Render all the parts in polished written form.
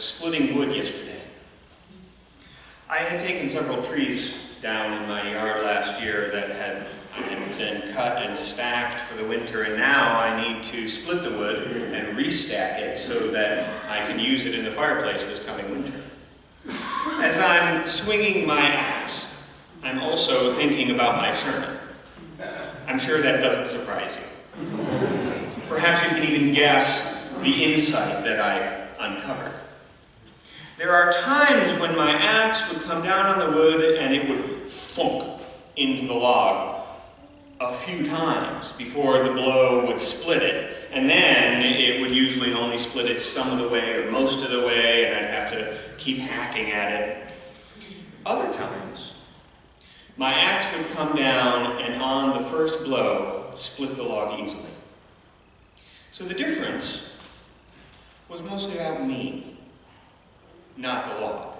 splitting wood yesterday. I had taken several trees down in my yard last year that had been cut and stacked for the winter, and now I need to split the wood and restack it so that I can use it in the fireplace this coming winter. As I'm swinging my axe, I'm also thinking about my sermon. I'm sure that doesn't surprise you. Perhaps you can even guess the insight that I uncovered. There are times when my axe would come down on the wood and it would thunk into the log a few times before the blow would split it. And then it would usually only split it some of the way or most of the way, and I'd have to keep hacking at it. Other times, my axe would come down and on the first blow, split the log easily. So the difference was mostly about me, not the log.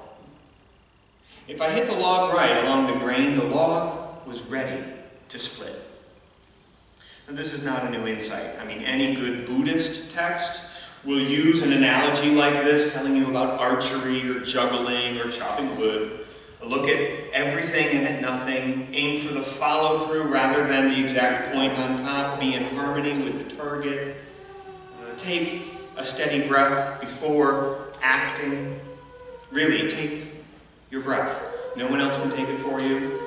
If I hit the log right along the grain, the log was ready to split. And this is not a new insight. I mean, any good Buddhist text will use an analogy like this, telling you about archery or juggling or chopping wood. Look at everything and at nothing. Aim for the follow-through rather than the exact point on top. Be in harmony with the target. Take a steady breath before acting. Really, take your breath. No one else can take it for you.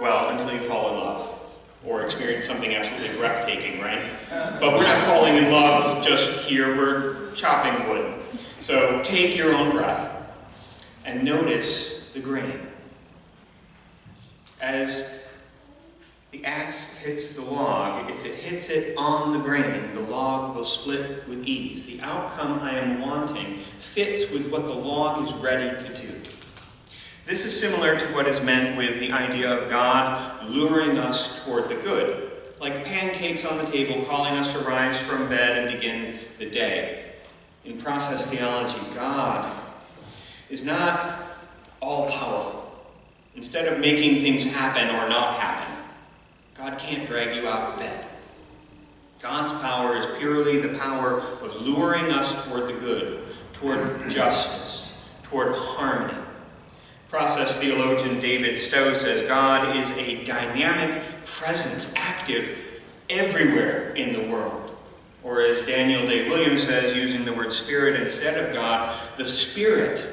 Well, until you fall in love or experience something absolutely breathtaking, right? But we're not falling in love just here. We're chopping wood. So take your own breath and notice the grain. As the axe hits the log, if it hits it on the grain, the log will split with ease. The outcome I am wanting fits with what the log is ready to do. This is similar to what is meant with the idea of God luring us toward the good, like pancakes on the table calling us to rise from bed and begin the day. In process theology, God is not all-powerful. Instead of making things happen or not happen, God can't drag you out of bed. God's power is purely the power of luring us toward the good, toward justice, toward harmony. Process theologian David Stowe says God is a dynamic presence, active everywhere in the world. Or as Daniel Day Williams says, using the word spirit instead of God, the Spirit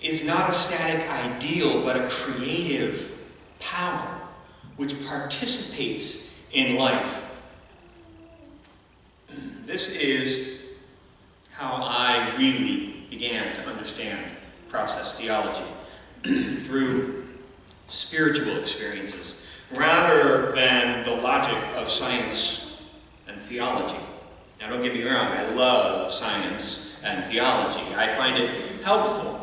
is not a static ideal, but a creative power which participates in life. This is how I really began to understand process theology, through spiritual experiences, rather than the logic of science and theology. Now don't get me wrong, I love science and theology. I find it helpful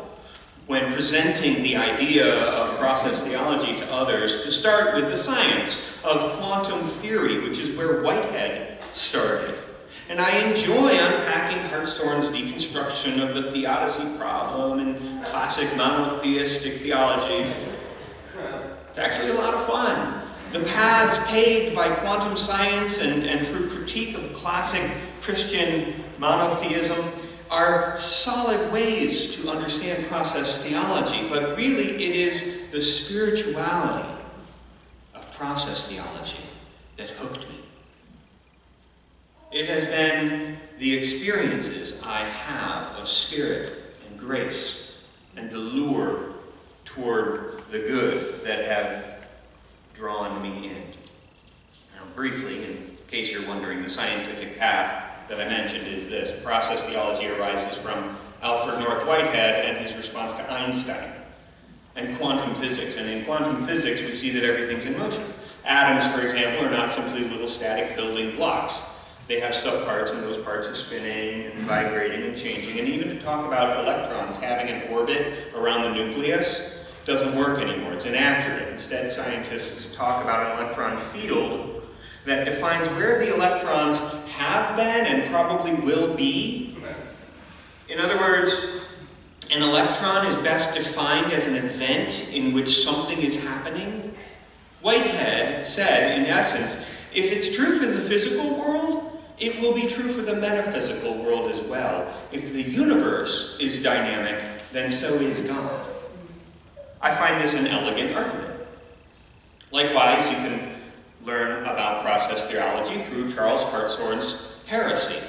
when presenting the idea of process theology to others to start with the science of quantum theory, which is where Whitehead started. And I enjoy unpacking Hartshorne's deconstruction of the theodicy problem and classic monotheistic theology. It's actually a lot of fun. The paths paved by quantum science and through critique of classic Christian monotheism are solid ways to understand process theology, but really it is the spirituality of process theology that hooked me. It has been the experiences I have of spirit and grace and the lure toward the good that have drawn me in. Now, briefly, in case you're wondering, the scientific path that I mentioned is this. Process theology arises from Alfred North Whitehead and his response to Einstein and quantum physics. And in quantum physics, we see that everything's in motion. Atoms, for example, are not simply little static building blocks. They have subparts, and those parts are spinning and vibrating and changing. And even to talk about electrons having an orbit around the nucleus doesn't work anymore. It's inaccurate. Instead, scientists talk about an electron field that defines where the electrons have been and probably will be. In other words, an electron is best defined as an event in which something is happening. Whitehead said, in essence, if it's true for the physical world, it will be true for the metaphysical world as well. If the universe is dynamic, then so is God. I find this an elegant argument. Likewise, you can learn about process theology through Charles Hartshorne's heresy.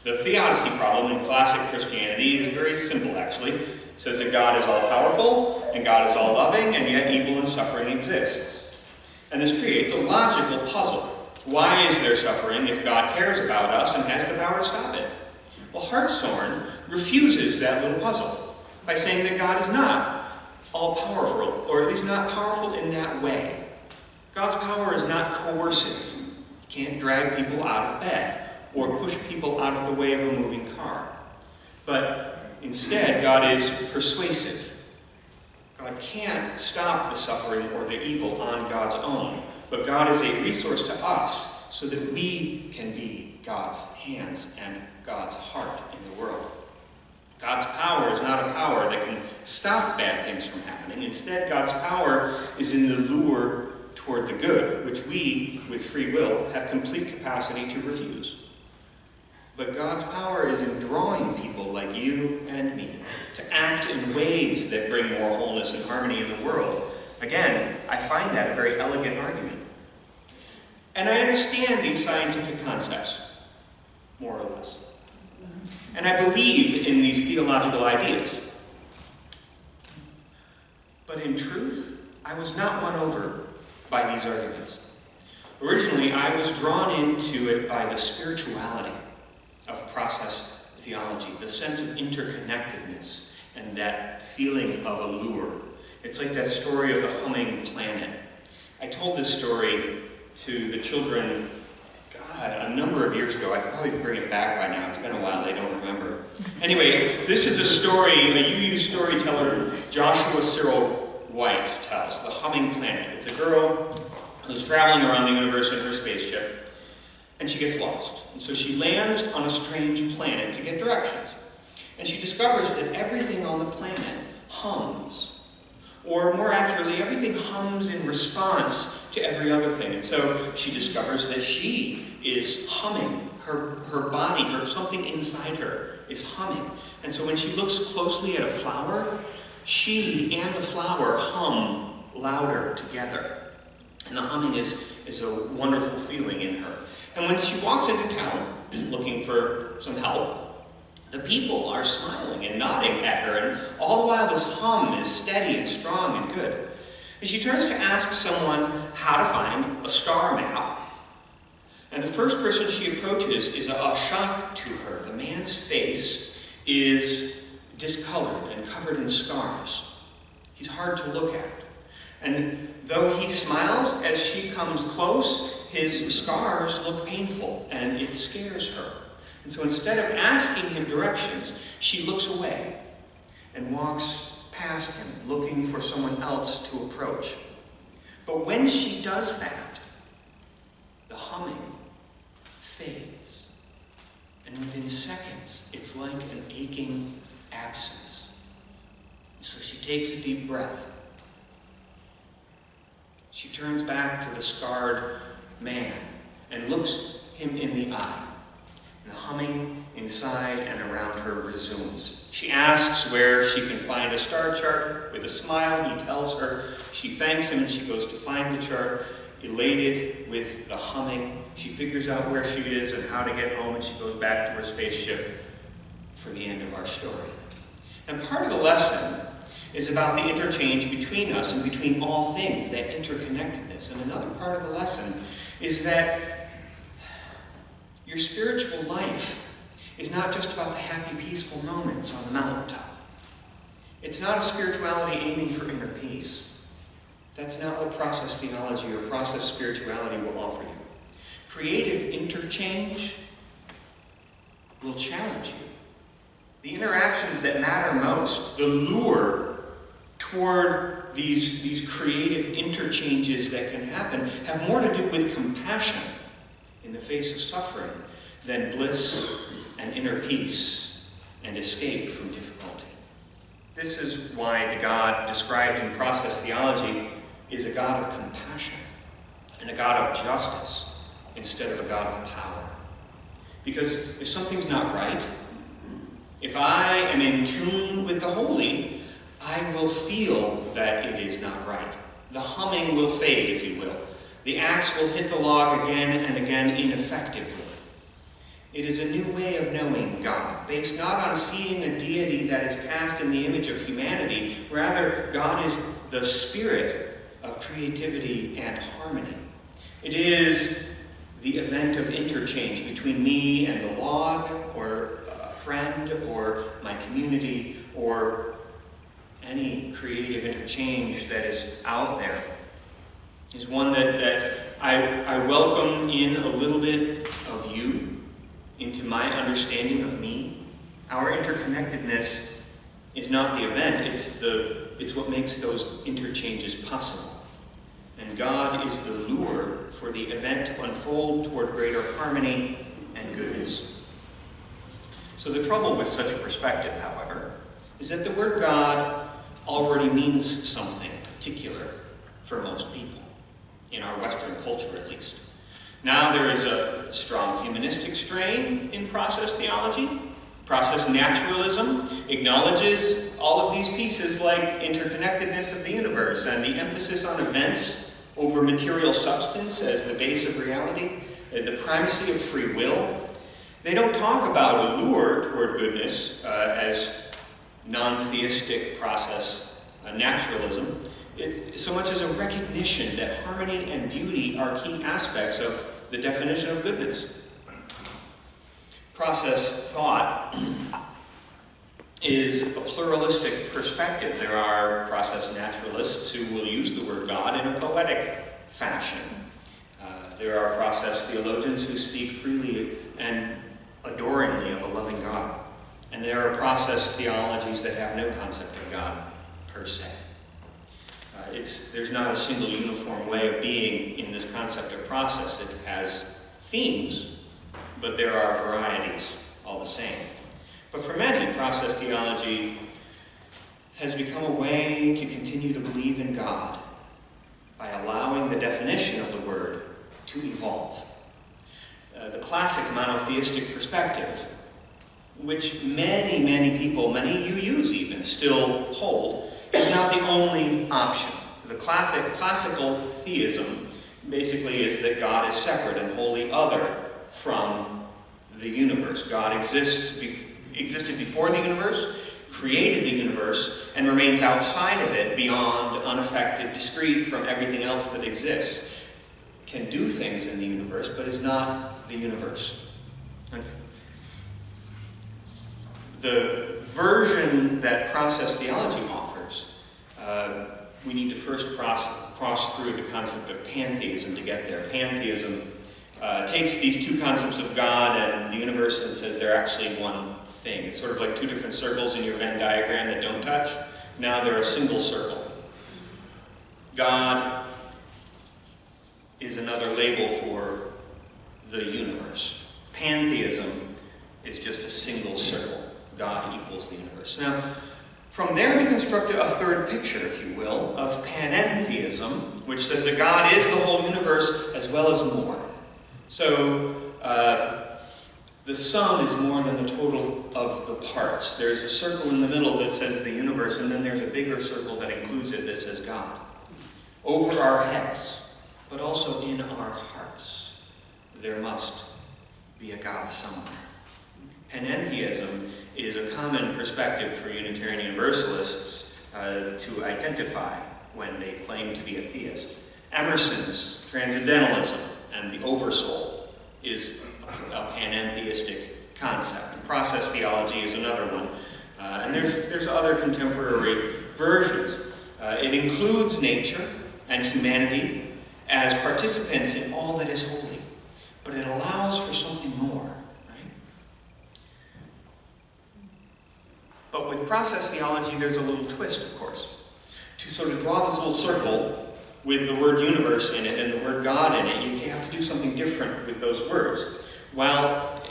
The theodicy problem in classic Christianity is very simple, actually. It says that God is all-powerful, and God is all-loving, and yet evil and suffering exists. And this creates a logical puzzle. Why is there suffering if God cares about us and has the power to stop it? Well, Hartshorne refuses that little puzzle by saying that God is not all-powerful, or at least not powerful in that way. God's power is not coercive. He can't drag people out of bed or push people out of the way of a moving car. But instead, God is persuasive. God can't stop the suffering or the evil on God's own, but God is a resource to us so that we can be God's hands and God's heart in the world. God's power is not a power that can stop bad things from happening. Instead, God's power is in the lure toward the good, which we, with free will, have complete capacity to refuse. But God's power is in drawing people like you and me to act in ways that bring more wholeness and harmony in the world. Again, I find that a very elegant argument. And I understand these scientific concepts, more or less. And I believe in these theological ideas. But in truth, I was not won over by these arguments. Originally, I was drawn into it by the spirituality of process theology, the sense of interconnectedness and that feeling of allure. It's like that story of the humming planet. I told this story to the children, God, a number of years ago. I could probably bring it back by now. It's been a while. They don't remember. Anyway, this is a story a UU storyteller, Joshua Cyril White, tells, The Humming Planet. It's a girl who's traveling around the universe in her spaceship, and she gets lost. And so she lands on a strange planet to get directions. And she discovers that everything on the planet hums. Or more accurately, everything hums in response to every other thing. And so she discovers that she is humming. Her body, something inside her is humming. And so when she looks closely at a flower, she and the flower hum louder together. And the humming is a wonderful feeling in her. And when she walks into town looking for some help, the people are smiling and nodding at her, and all the while this hum is steady and strong and good. And she turns to ask someone how to find a star map. And the first person she approaches is a shock to her. The man's face is discolored and covered in scars. He's hard to look at. And though he smiles as she comes close, his scars look painful, and it scares her. And so instead of asking him directions, she looks away and walks past him, looking for someone else to approach. But when she does that, the humming fades. And within seconds, it's like an aching absence. So she takes a deep breath. She turns back to the scarred man and looks him in the eye. And the humming inside and around her resumes. She asks where she can find a star chart. With a smile, he tells her. She thanks him and she goes to find the chart. Elated with the humming, she figures out where she is and how to get home, and she goes back to her spaceship for the end of our story. And part of the lesson is about the interchange between us and between all things, that interconnectedness. And another part of the lesson is that your spiritual life is not just about the happy, peaceful moments on the mountaintop. It's not a spirituality aiming for inner peace. That's not what process theology or process spirituality will offer you. Creative interchange will challenge you. The interactions that matter most, the lure toward these creative interchanges that can happen, have more to do with compassion in the face of suffering than bliss and inner peace and escape from difficulty. This is why the God described in process theology is a God of compassion and a God of justice instead of a God of power. Because if something's not right, if I am in tune with the holy, I will feel that it is not right. The humming will fade, if you will. The axe will hit the log again and again ineffectively. It is a new way of knowing God, based not on seeing a deity that is cast in the image of humanity. Rather, God is the spirit of creativity and harmony. It is the event of interchange between me and the log, or a friend, or my community, or any creative interchange that is out there. Is one that I welcome in a little bit of you into my understanding of me. Our interconnectedness is not the event, it's what makes those interchanges possible. And God is the lure for the event to unfold toward greater harmony and goodness. So the trouble with such a perspective, however, is that the word God already means something particular for most people, in our Western culture at least. Now there is a strong humanistic strain in process theology. Process naturalism acknowledges all of these pieces like interconnectedness of the universe and the emphasis on events over material substance as the base of reality, the primacy of free will. They don't talk about a lure toward goodness as non-theistic process naturalism, so much as a recognition that harmony and beauty are key aspects of the definition of goodness. Process thought is a pluralistic perspective. There are process naturalists who will use the word God in a poetic fashion. There are process theologians who speak freely and adoringly of a loving God. And there are process theologies that have no concept of God per se. There's not a single uniform way of being in this concept of process. It has themes, but there are varieties all the same. But for many, process theology has become a way to continue to believe in God by allowing the definition of the word to evolve. The classic monotheistic perspective, which many people, many UUs even, still hold, is not the only option. The classical theism basically is that God is separate and wholly other from the universe. God existed before the universe, created the universe, and remains outside of it, beyond, unaffected, discrete from everything else that exists. Can do things in the universe, but is not the universe. And the version that process theology offers, we need to first cross through the concept of pantheism to get there. Pantheism takes these two concepts of God and the universe and says they're actually one thing. It's sort of like two different circles in your Venn diagram that don't touch. Now they're a single circle. God is another label for the universe. Pantheism is just a single circle. God equals the universe. Now, from there we construct a third picture, if you will, of panentheism, which says that God is the whole universe as well as more. So, the sum is more than the total of the parts. There's a circle in the middle that says the universe, and then there's a bigger circle that includes it that says God. Over our heads, but also in our hearts, there must be a God somewhere. Panentheism is a common perspective for Unitarian Universalists to identify when they claim to be a theist. Emerson's Transcendentalism and the Oversoul is a panentheistic concept. Process theology is another one. And there's other contemporary versions. It includes nature and humanity as participants in all that is holy, but it allows for something more, right? But with process theology, there's a little twist, of course. To sort of draw this little circle with the word universe in it and the word God in it, you have to do something different with those words. Well,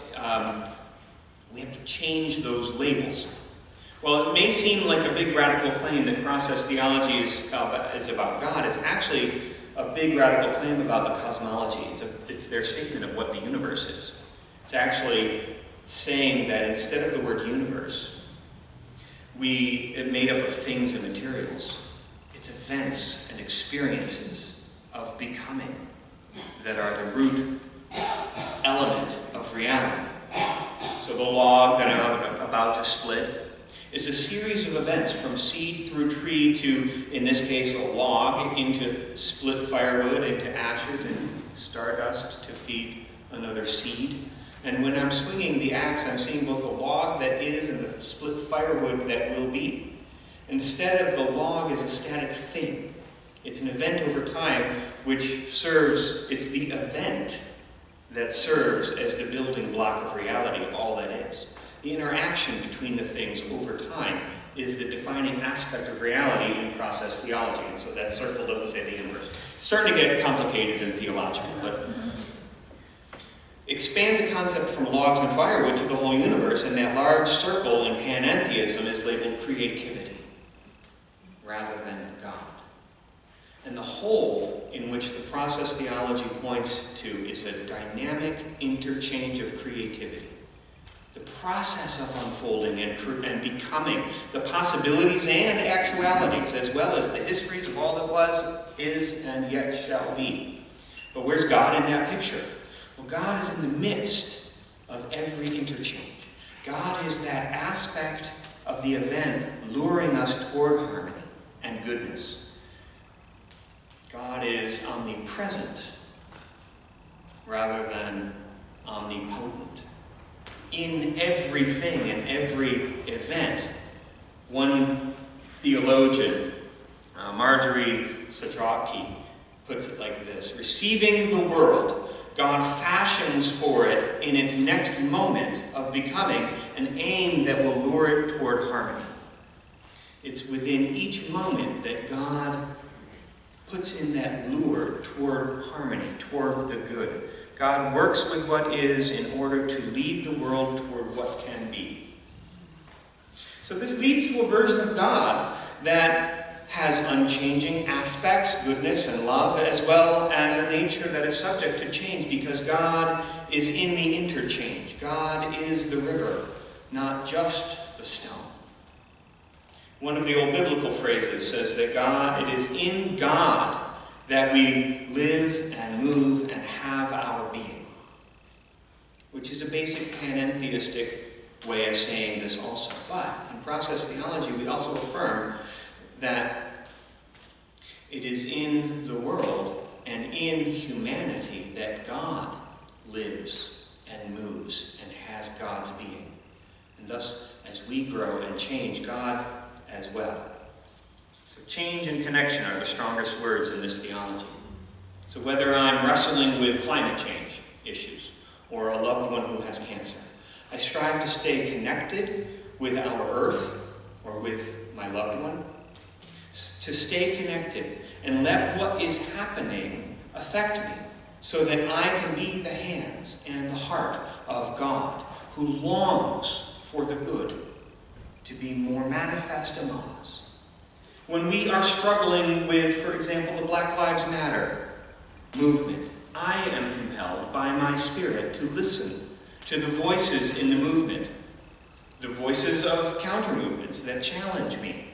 we have to change those labels. Well, it may seem like a big radical claim that process theology is about God. It's actually a big radical claim about the cosmology. It's their statement of what the universe is. It's actually saying that instead of the word universe, it made up of things and materials. It's events and experiences of becoming that are the root element of reality. So the log that I'm about to split is a series of events from seed through tree to, in this case, a log, into split firewood, into ashes and stardust to feed another seed. And when I'm swinging the axe, I'm seeing both the log that is and the split firewood that will be. Instead of the log as a static thing, it's an event over time which serves, it's the event that serves as the building block of reality of all that is. The interaction between the things over time is the defining aspect of reality in process theology. And so that circle doesn't say the universe. It's starting to get complicated and theological, but expand the concept from logs and firewood to the whole universe, and that large circle in panentheism is labeled creativity rather than God. And the whole in which the process theology points to is a dynamic interchange of creativity. The process of unfolding and becoming, the possibilities and actualities, as well as the histories of all that was, is, and yet shall be. But where's God in that picture? Well, God is in the midst of every interchange. God is that aspect of the event luring us toward harmony and goodness. God is omnipresent rather than omnipotent. In everything and every event, one theologian, Marjorie Satrocki, puts it like this: receiving the world, God fashions for it in its next moment of becoming an aim that will lure it toward harmony. It's within each moment that God puts in that lure toward harmony, toward the good. God works with what is in order to lead the world toward what can be. So this leads to a version of God that has unchanging aspects, goodness and love, as well as a nature that is subject to change, because God is in the interchange. God is the river, not just the stone. One of the old biblical phrases says that it is in God that we live and move and have our being, which is a basic panentheistic way of saying this also. But in process theology, we also affirm that it is in the world and in humanity that God lives and moves and has God's being. And thus, as we grow and change, God as well. So change and connection are the strongest words in this theology. So whether I'm wrestling with climate change issues or a loved one who has cancer, I strive to stay connected with our earth or with my loved one, to stay connected and let what is happening affect me so that I can be the hands and the heart of God who longs for the good to be more manifest among us. When we are struggling with, for example, the Black Lives Matter movement, I am compelled by my spirit to listen to the voices in the movement, the voices of counter-movements that challenge me,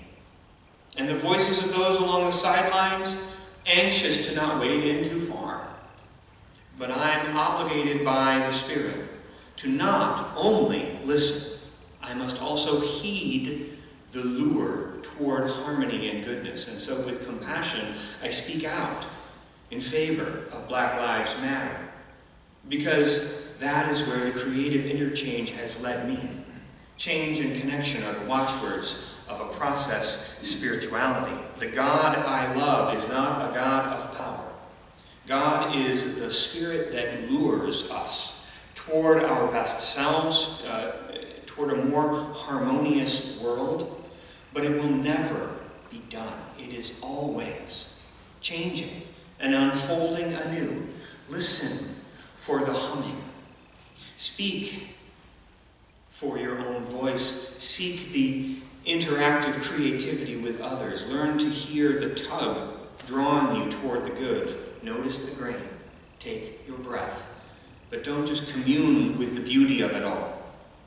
and the voices of those along the sidelines anxious to not wade in too far. But I'm obligated by the Spirit to not only listen, I must also heed the lure toward harmony and goodness. And so with compassion, I speak out in favor of Black Lives Matter, because that is where the creative interchange has led me. Change and connection are the watchwords of a process spirituality. The God I love is not a God of power. God is the Spirit that lures us toward our best selves, toward a more harmonious world, but it will never be done. It is always changing and unfolding anew. Listen for the humming. Speak for your own voice. Seek the interactive creativity with others. Learn to hear the tug drawing you toward the good. Notice the grain. Take your breath But don't just commune with the beauty of it all.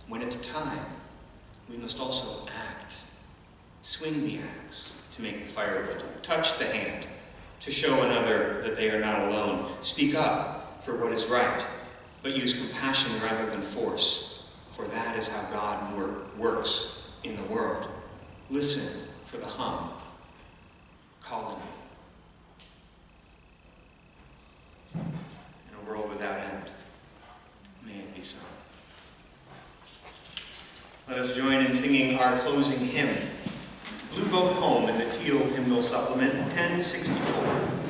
When it's time, we must also act. Swing the axe to make the firewood. Touch the hand to show another that they are not alone. Speak up for what is right, but use compassion rather than force, for that is how God works in the world. Listen for the hum calling you. In a world without end, may it be so. Let us join in singing our closing hymn, Blue Boat Home, in the Teal Hymnal Supplement, 1064.